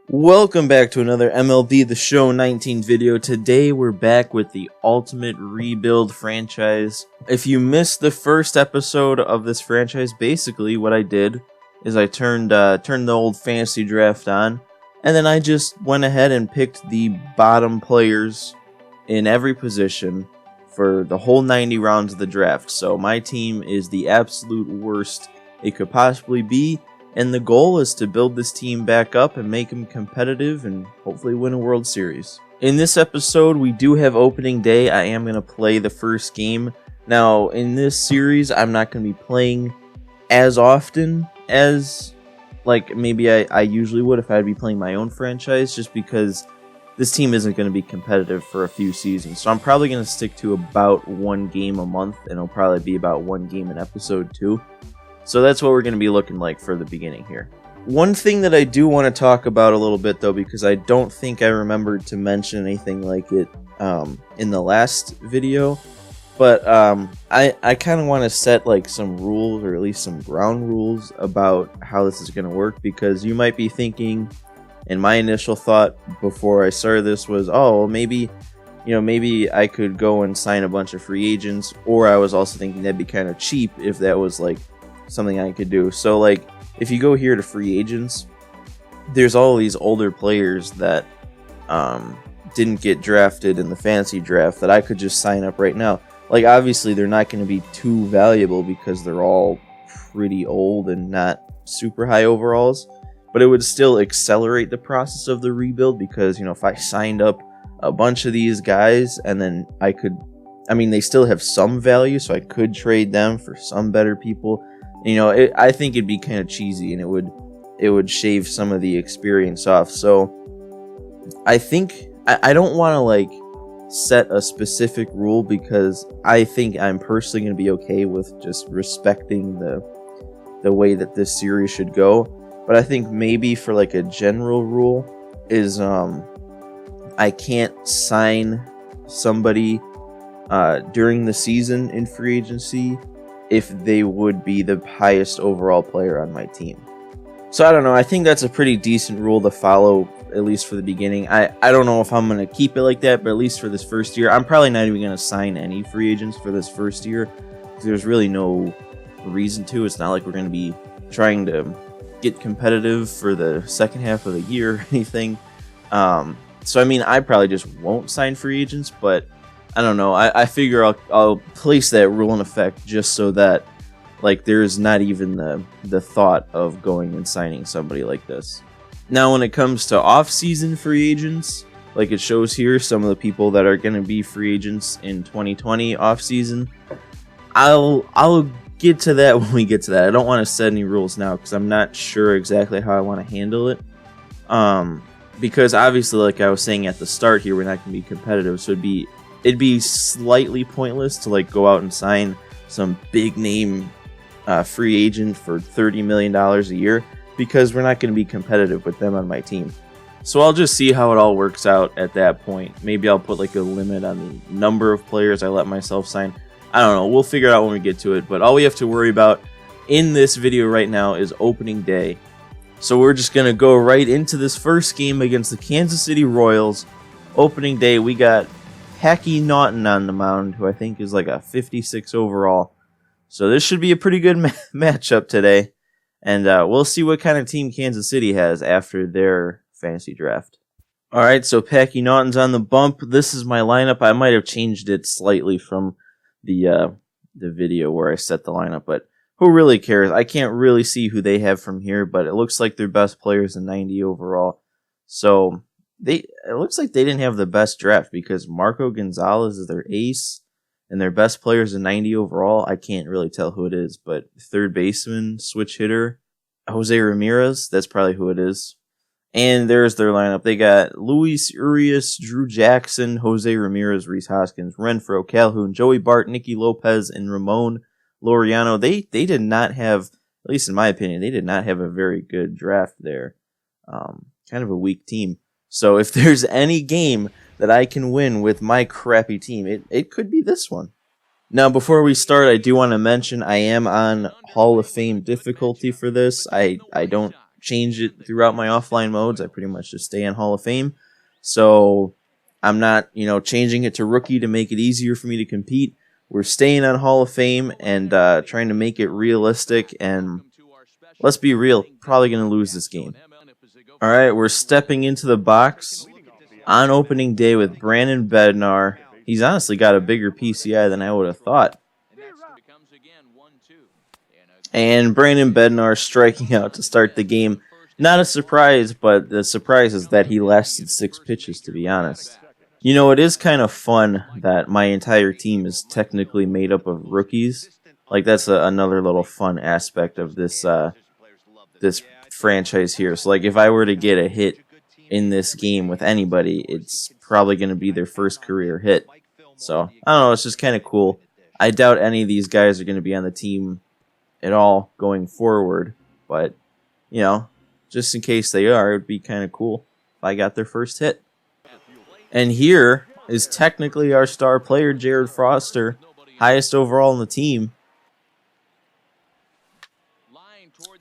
Welcome back to another MLB The Show 19 video. Today we're back with the Ultimate Rebuild franchise. If you missed the first episode of this franchise, basically what I did is I turned the old fantasy draft on, and then I just went ahead and picked the bottom players in every position for the whole 90 rounds of the draft. So my team is the absolute worst it could possibly be. And the goal is to build this team back up and make them competitive and hopefully win a World Series. In this episode, we do have opening day. I am going to play the first game. Now, in this series, I'm not going to be playing as often as maybe I usually would if I'd be playing my own franchise, just because this team isn't going to be competitive for a few seasons. So I'm probably going to stick to about one game a month, and it'll probably be about one game in episode 2. So that's what we're going to be looking like for the beginning here. One thing that I do want to talk about a little bit, though, because I don't think I remembered to mention anything like it in the last video, but I kind of want to set some rules, or at least some ground rules about how this is going to work, because you might be thinking, and my initial thought before I started this was, oh, maybe I could go and sign a bunch of free agents, or I was also thinking that'd be kind of cheap if that was something I could do. So if you go here to free agents, there's all these older players that didn't get drafted in the fantasy draft that I could just sign up right now. Obviously they're not going to be too valuable because they're all pretty old and not super high overalls, but it would still accelerate the process of the rebuild, because if I signed up a bunch of these guys and then they still have some value, so I could trade them for some better people. I think it'd be kind of cheesy, and it would shave some of the experience off. So I think I don't want to set a specific rule, because I think I'm personally going to be okay with just respecting the way that this series should go. But I think maybe for a general rule is I can't sign somebody during the season in free agency if they would be the highest overall player on my team. So I don't know, I think that's a pretty decent rule to follow, at least for the beginning. I don't know if I'm going to keep it like that, but at least for this first year, I'm probably not even going to sign any free agents for this first year, because there's really no reason to. It's not like we're going to be trying to get competitive for the second half of the year or anything. So I probably just won't sign free agents, but I don't know. I figure I'll place that rule in effect just so that there's not even the thought of going and signing somebody like this. Now, when it comes to off-season free agents, it shows here, some of the people that are going to be free agents in 2020 off-season, I'll get to that when we get to that. I don't want to set any rules now because I'm not sure exactly how I want to handle it. Because obviously, like I was saying at the start here, we're not going to be competitive, so it'd be slightly pointless to go out and sign some big name free agent for $30 million a year, because we're not going to be competitive with them on my team. So I'll just see how it all works out at that point. Maybe I'll put a limit on the number of players I let myself sign. I don't know. We'll figure it out when we get to it. But all we have to worry about in this video right now is opening day. So we're just going to go right into this first game against the Kansas City Royals. Opening day, we got Packy on the mound, who I think is a 56 overall. So this should be a pretty good matchup today. And we'll see what kind of team Kansas City has after their fantasy draft. Alright, so Packy Naughton's on the bump. This is my lineup. I might have changed it slightly from the video where I set the lineup, but who really cares? I can't really see who they have from here, but it looks like their best players in 90 overall. So it looks like they didn't have the best draft, because Marco Gonzalez is their ace, and their best players in 90 overall, I can't really tell who it is, but third baseman, switch hitter, Jose Ramirez, that's probably who it is. And there's their lineup. They got Luis Urias, Drew Jackson, Jose Ramirez, Rhys Hoskins, Renfroe, Calhoun, Joey Bart, Nicky Lopez, and Ramon Laureano. They did not have, at least in my opinion, they did not have a very good draft there. Kind of a weak team. So if there's any game that I can win with my crappy team, it could be this one. Now, before we start, I do want to mention I am on Hall of Fame difficulty for this. I don't change it throughout my offline modes. I pretty much just stay on Hall of Fame. So I'm not, changing it to rookie to make it easier for me to compete. We're staying on Hall of Fame and trying to make it realistic. And let's be real, probably going to lose this game. All right, we're stepping into the box on opening day with Brandon Bednar. He's honestly got a bigger PCI than I would have thought. And Brandon Bednar striking out to start the game. Not a surprise, but the surprise is that he lasted 6 pitches, to be honest. It is kind of fun that my entire team is technically made up of rookies. Like, that's another little fun aspect of this this franchise here. So, like, if I were to get a hit in this game with anybody, it's probably going to be their first career hit. So, I don't know, it's just kind of cool. I doubt any of these guys are going to be on the team at all going forward, but, just in case they are, it would be kind of cool if I got their first hit. And here is technically our star player, Jared Foster, highest overall on the team.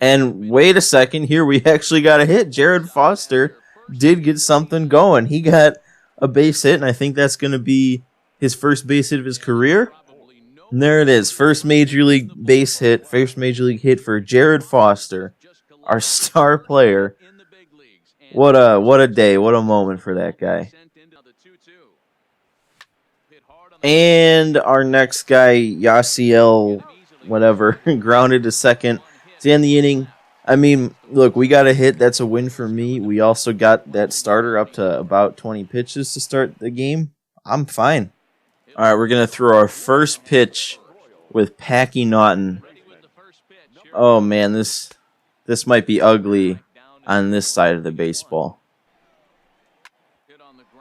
And wait a second, here we actually got a hit. Jared Foster did get something going. He got a base hit, and I think that's going to be his first base hit of his career. And there it is, first major league base hit, first major league hit for Jared Foster, our star player. What a day, what a moment for that guy. And our next guy, Yasiel, whatever, grounded to second to end the inning. I mean, look, we got a hit. That's a win for me. We also got that starter up to about 20 pitches to start the game. I'm fine. All right, we're going to throw our first pitch with Packy Naughton. Oh, man, this might be ugly on this side of the baseball.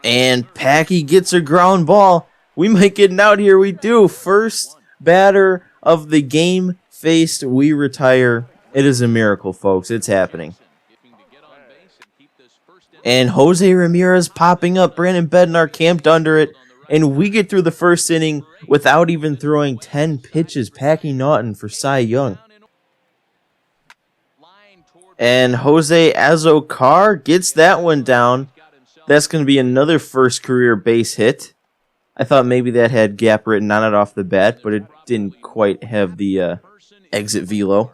And Packy gets a ground ball. We might get an out here. We do. First batter of the game faced. We retire. It is a miracle, folks. It's happening. And Jose Ramirez popping up. Brandon Bednar camped under it. And we get through the first inning without even throwing 10 pitches. Packy Naughton for Cy Young. And Jose Azocar gets that one down. That's going to be another first career base hit. I thought maybe that had gap written on it off the bat, but it didn't quite have the exit velo.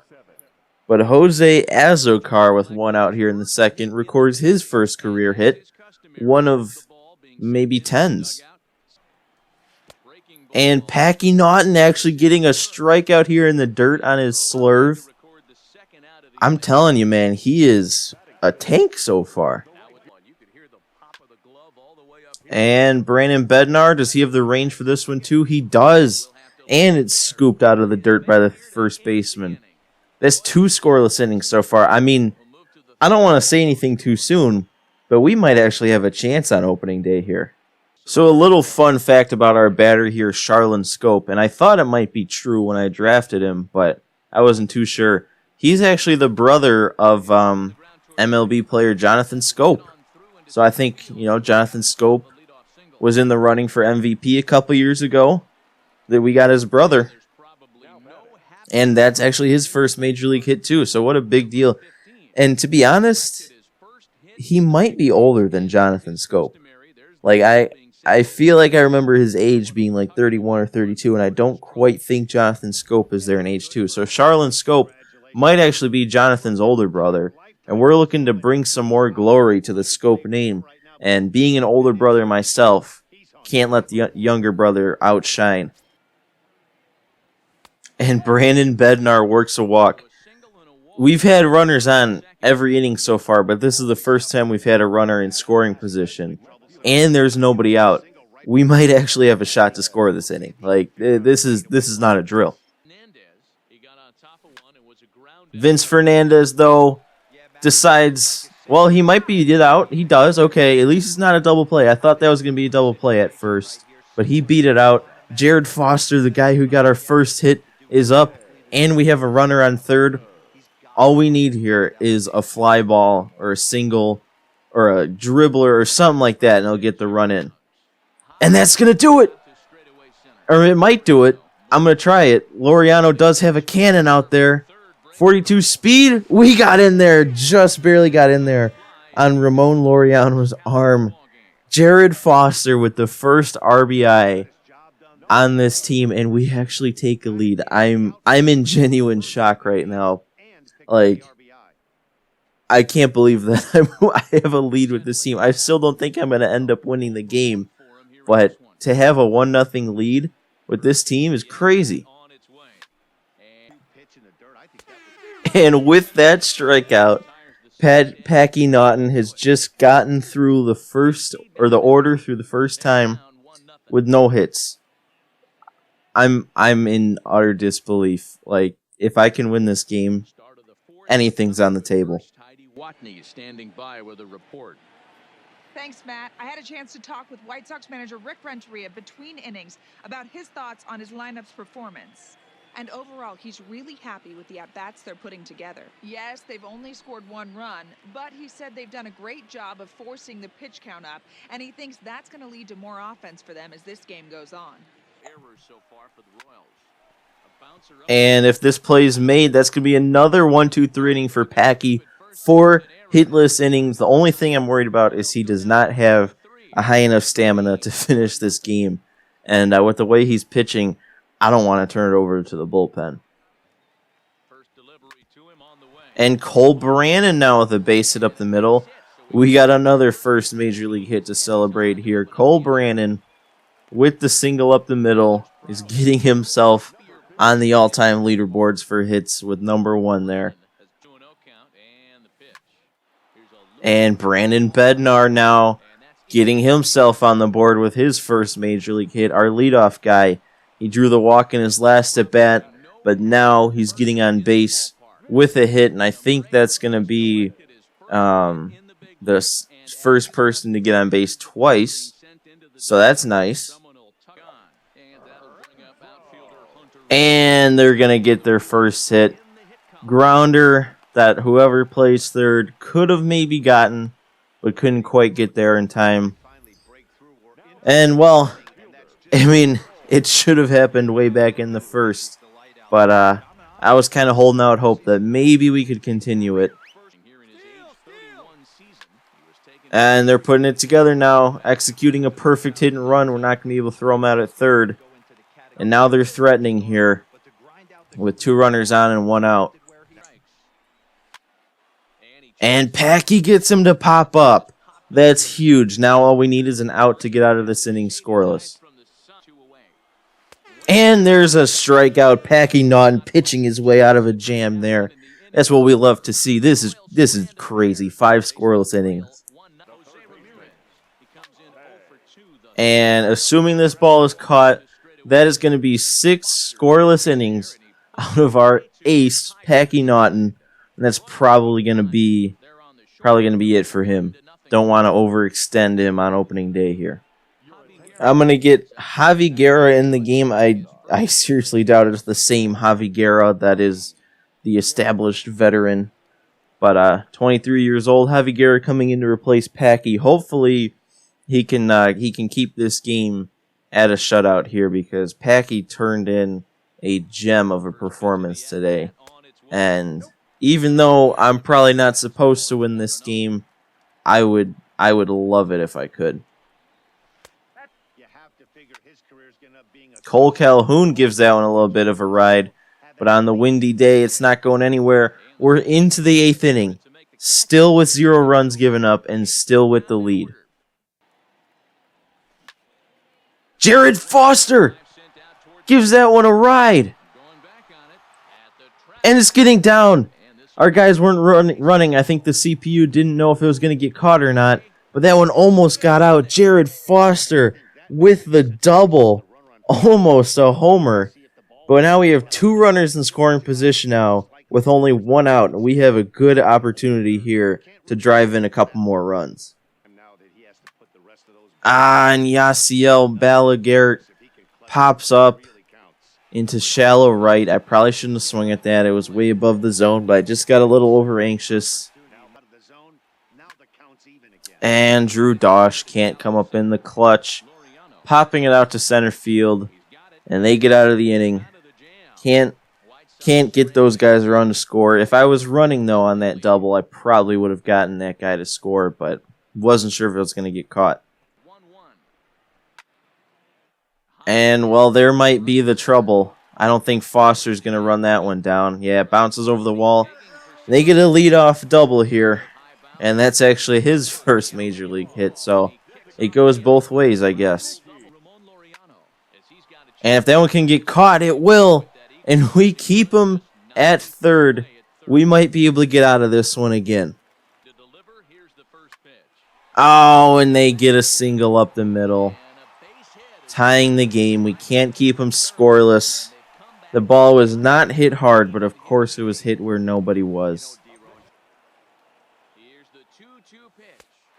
But Jose Azocar, with one out here in the second, records his first career hit. One of maybe 10s. And Packy Naughton actually getting a strikeout here in the dirt on his slurve. I'm telling you, man, he is a tank so far. And Brandon Bednar, does he have the range for this one too? He does. And it's scooped out of the dirt by the first baseman. That's 2 scoreless innings so far. I mean, I don't want to say anything too soon, but we might actually have a chance on opening day here. So a little fun fact about our batter here, Charlaine Scope, and I thought it might be true when I drafted him, but I wasn't too sure. He's actually the brother of MLB player Jonathan Scope. So I think, Jonathan Scope was in the running for MVP a couple years ago. That we got his brother. And that's actually his first major league hit too. So what a big deal. And to be honest, he might be older than Jonathan Scope. Like I feel like I remember his age being like 31 or 32, and I don't quite think Jonathan Scope is there in age 2. So Charlaine Scope might actually be Jonathan's older brother. And we're looking to bring some more glory to the Scope name. And being an older brother myself, can't let the younger brother outshine. And Brandon Bednar works a walk. We've had runners on every inning so far, but this is the first time we've had a runner in scoring position. And there's nobody out. We might actually have a shot to score this inning. Like, this is not a drill. Vince Fernandez, though, decides, well, he might be out. He does. Okay, at least it's not a double play. I thought that was going to be a double play at first, but he beat it out. Jared Foster, the guy who got our first hit, is up, and we have a runner on third. All we need here is a fly ball or a single or a dribbler or something like that, and he'll get the run in. And that's going to do it. Or it might do it. I'm going to try it. Laureano does have a cannon out there. 42 speed. We got in there. Just barely got in there on Ramon Laureano's arm. Jared Foster with the first RBI on this team, and we actually take a lead. I'm in genuine shock right now. Like, I can't believe that I have a lead with this team. I still don't think I'm going to end up winning the game, but to have a 1-0 lead with this team is crazy. And with that strikeout, Packy Naughton has just gotten through the order through the first time with no hits. I'm in utter disbelief. Like, if I can win this game, anything's on the table. Standing by with a report. Thanks, Matt. I had a chance to talk with White Sox manager Rick Renteria between innings about his thoughts on his lineup's performance. And overall, he's really happy with the at-bats they're putting together. Yes, they've only scored 1 run, but he said they've done a great job of forcing the pitch count up, and he thinks that's going to lead to more offense for them as this game goes on. Errors so far for the Royals. And if this play is made, that's going to be another 1-2-3 inning for Packy. 4 hitless innings. The only thing I'm worried about is he does not have a high enough stamina to finish this game. And with the way he's pitching, I don't want to turn it over to the bullpen. And Cole Brannon now with a base hit up the middle. We got another first major league hit to celebrate here. Cole Brannon with the single up the middle is getting himself on the all-time leaderboards for hits with number 1 there. And Brandon Bednar now getting himself on the board with his first major league hit. Our leadoff guy. He drew the walk in his last at-bat, but now he's getting on base with a hit, and I think that's going to be the first person to get on base twice. So that's nice. And they're going to get their first hit. Grounder that whoever plays third could have maybe gotten, but couldn't quite get there in time. And, well, I mean, it should have happened way back in the first. But I was kind of holding out hope that maybe we could continue it. And they're putting it together now, executing a perfect hit and run. We're not going to be able to throw them out at third. And now they're threatening here with 2 runners on and 1 out. And Packy gets him to pop up. That's huge. Now all we need is an out to get out of this inning scoreless. And there's a strikeout. Packy Naughton pitching his way out of a jam there. That's what we love to see. This is crazy. 5 scoreless innings. And assuming this ball is caught, that is going to be 6 scoreless innings out of our ace, Packy Naughton. And that's probably going to be it for him. Don't want to overextend him on opening day here. I'm going to get Javi Guerra in the game. I seriously doubt it's the same Javi Guerra that is the established veteran. But 23 years old, Javi Guerra coming in to replace Packy. Hopefully he can keep this game at a shutout here, because Packy turned in a gem of a performance today. And even though I'm probably not supposed to win this game, I would love it if I could. Cole Calhoun gives that one a little bit of a ride, but on the windy day, it's not going anywhere. We're into the 8th inning, still with 0 runs given up and still with the lead. Jared Foster gives that one a ride. And it's getting down. Our guys weren't running. I think the CPU didn't know if it was going to get caught or not. But that one almost got out. Jared Foster with the double. Almost a homer. But now we have 2 runners in scoring position now with only 1 out. And we have a good opportunity here to drive in a couple more runs. And Yasiel Balaguer pops up into shallow right. I probably shouldn't have swung at that. It was way above the zone, but I just got a little over anxious. And Drew Dosh can't come up in the clutch. Popping it out to center field. And they get out of the inning. Can't Can't get those guys around to score. If I was running, though, on that double, I probably would have gotten that guy to score, but wasn't sure if it was going to get caught. And, well, there might be the trouble. I don't think Foster's going to run that one down. Yeah, it bounces over the wall. They get a leadoff double here, and that's actually his first major league hit, so it goes both ways, I guess. And if that one can get caught, it will. And we keep him at third. We might be able to get out of this one again. Oh, and they get a single up the middle. Tying the game. We can't keep him scoreless. The ball was not hit hard, but of course it was hit where nobody was.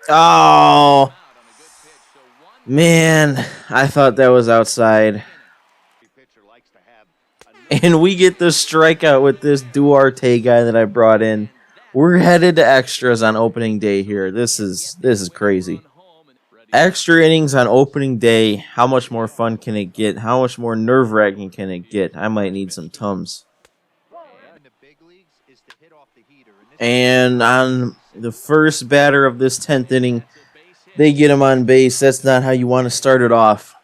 Oh, man. I thought that was outside. And we get the strikeout with this Duarte guy that I brought in. We're headed to extras on opening day here. This is crazy. Extra innings on opening day. How much more fun can it get? How much more nerve-wracking can it get? I might need some Tums. And on the first batter of this 10th inning, they get him on base. That's not how you want to start it off.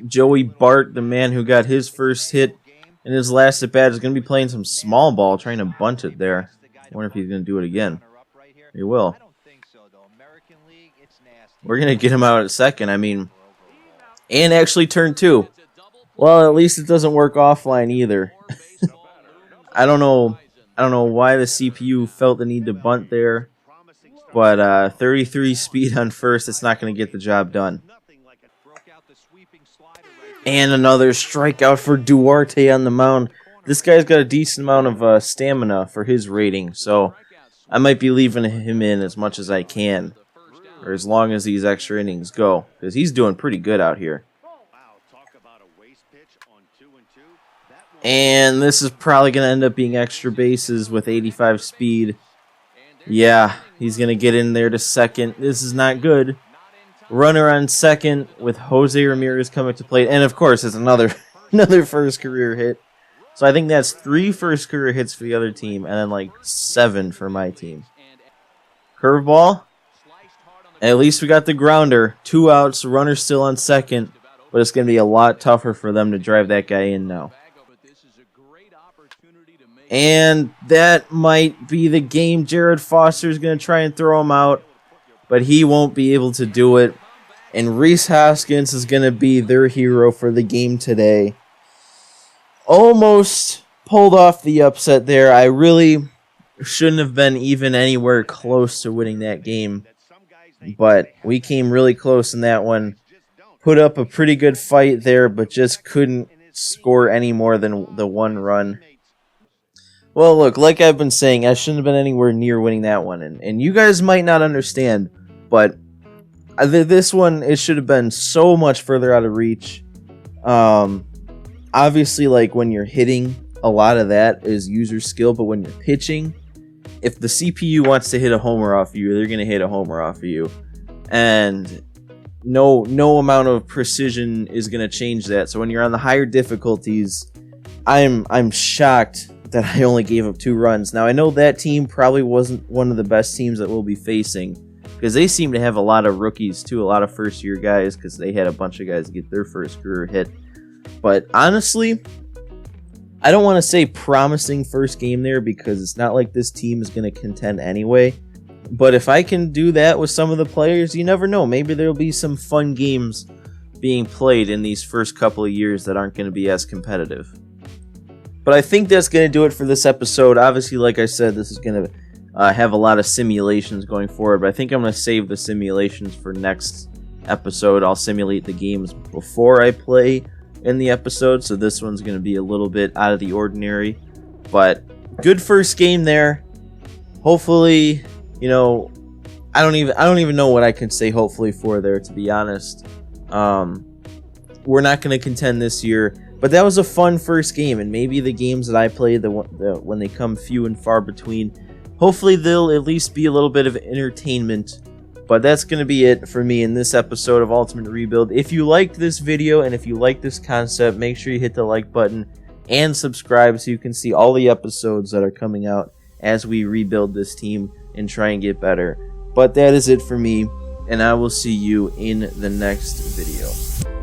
Joey Bart, the man who got his first hit in his last at bat, is going to be playing some small ball, trying to bunt it there. I wonder if he's going to do it again. He will. We're going to get him out at second, and actually turn two. Well, at least it doesn't work offline either. I don't know why the CPU felt the need to bunt there, but 33 speed on first, it's not going to get the job done. And another strikeout for Duarte on the mound. This guy's got a decent amount of stamina for his rating, so I might be leaving him in as much as I can, or as long as these extra innings go, because he's doing pretty good out here. And this is probably going to end up being extra bases with 85 speed. Yeah, he's going to get in there to second. This is not good. Runner on second with Jose Ramirez coming to plate. And, of course, it's another first career hit. So I think that's 3 first career hits for the other team and then, like, 7 for my team. Curveball. At least we got the grounder. 2 outs, runner still on second. But it's going to be a lot tougher for them to drive that guy in now. And that might be the game. Jared Foster is going to try and throw him out, but he won't be able to do it. And Rhys Hoskins is going to be their hero for the game today. Almost pulled off the upset there. I really shouldn't have been even anywhere close to winning that game, but we came really close in that one. Put up a pretty good fight there, but just couldn't score any more than the 1 run. Well, look, like I've been saying, I shouldn't have been anywhere near winning that one. And you guys might not understand, but this one, it should have been so much further out of reach. Obviously, like, when you're hitting, a lot of that is user skill, but when you're pitching, if the CPU wants to hit a homer off you, they're going to hit a homer off of you. And no amount of precision is going to change that. So when you're on the higher difficulties, I'm shocked that I only gave up 2 runs. Now, I know that team probably wasn't one of the best teams that we'll be facing, because they seem to have a lot of rookies, too, a lot of first-year guys, because they had a bunch of guys get their first career hit. But honestly, I don't want to say promising first game there, because it's not like this team is going to contend anyway. But if I can do that with some of the players, you never know. Maybe there'll be some fun games being played in these first couple of years that aren't going to be as competitive. But I think that's going to do it for this episode. Obviously, like I said, this is going to have a lot of simulations going forward, but I think I'm going to save the simulations for next episode. I'll simulate the games before I play in the episode, so this one's going to be a little bit out of the ordinary. But good first game there. Hopefully, I don't even know what I can say hopefully for there, to be honest. We're not going to contend this year. But that was a fun first game, and maybe the games that I play, when they come few and far between, hopefully they'll at least be a little bit of entertainment. But that's going to be it for me in this episode of Ultimate Rebuild. If you liked this video and if you like this concept, make sure you hit the like button. and subscribe so you can see all the episodes that are coming out as we rebuild this team and try and get better. But that is it for me, and I will see you in the next video.